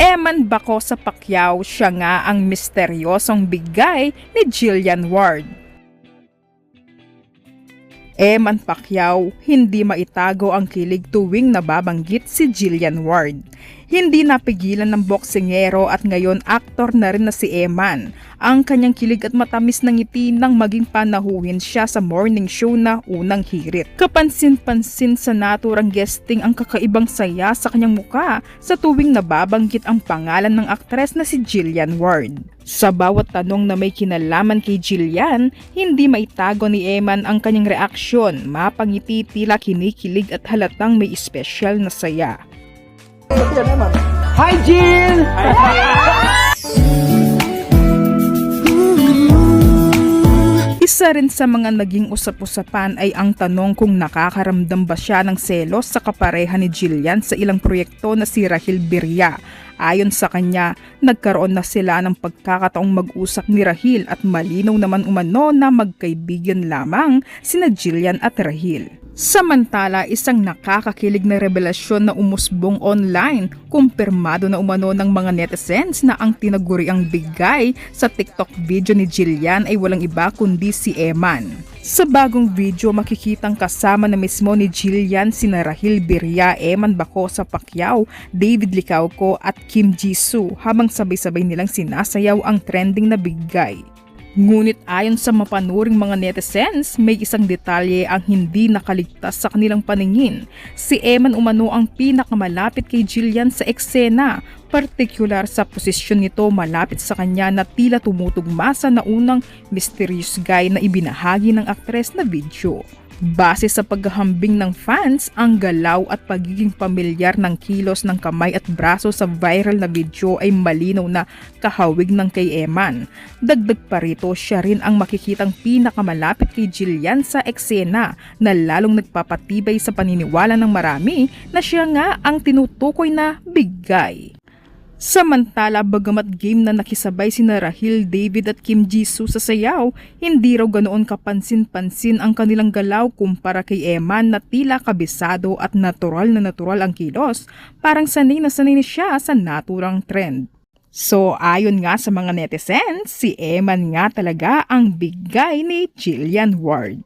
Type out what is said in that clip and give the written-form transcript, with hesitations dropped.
Eman Baco sa Pacquiao, siya nga ang misteryosong bigay ni Jillian Ward. Eman Pacquiao, hindi maitago ang kilig tuwing nababanggit si Jillian Ward. Hindi napigilan ng boksingero at ngayon aktor na rin na si Eman ang kanyang kilig at matamis na ngiti nang maging panahuhin siya sa morning show na Unang Hirit. Kapansin-pansin sa naturang guesting ang kakaibang saya sa kanyang muka sa tuwing nababanggit ang pangalan ng aktres na si Jillian Ward. Sa bawat tanong na may kinalaman kay Jillian, hindi maitago ni Eman ang kanyang reaksyon, mapangiti, tila kinikilig at halatang may espesyal na saya. Hi, Jill! Isa rin sa mga naging usap-usapan ay ang tanong kung nakakaramdam ba siya ng selos sa kapareha ni Jillian sa ilang proyekto na si Rahil Birria. Ayon sa kanya, nagkaroon na sila ng pagkakataong mag-usap ni Rahil at malinaw naman umano na magkaibigan lamang sina Jillian at Rahil. Samantala, isang nakakakilig na revelasyon na umusbong online, kumpirmado na umano ng mga netizens na ang tinaguriang bigay sa TikTok video ni Jillian ay walang iba kundi si Eman. Sa bagong video, makikitang kasama na mismo ni Jillian sina Rahil Birria, Eman Baco sa Pacquiao, David Licauco at Kim Jisoo habang sabay-sabay nilang sinasayaw ang trending na bigay. Ngunit ayon sa mapanuring mga netizens, may isang detalye ang hindi nakaligtas sa kanilang paningin. Si Eman umano ang pinakamalapit kay Jillian sa eksena, partikular sa posisyon nito malapit sa kanya na tila tumutugma sa naunang mysterious guy na ibinahagi ng aktres na video. Base sa paghahambing ng fans, ang galaw at pagiging pamilyar ng kilos ng kamay at braso sa viral na video ay malinaw na kahawig ng kay Eman. Dagdag pa rito, siya rin ang makikitang pinakamalapit kay Jillian sa eksena na lalong nagpapatibay sa paniniwala ng marami na siya nga ang tinutukoy na bigay. Samantala, bagamat game na nakisabay sina Rahil, David at Kim Jisoo sa sayaw, hindi raw ganoon kapansin-pansin ang kanilang galaw kumpara kay Eman na tila kabisado at natural ang kilos. Parang sanay na siya sa naturang trend. So ayon nga sa mga netizens, si Eman nga talaga ang bigay ni Jillian Ward.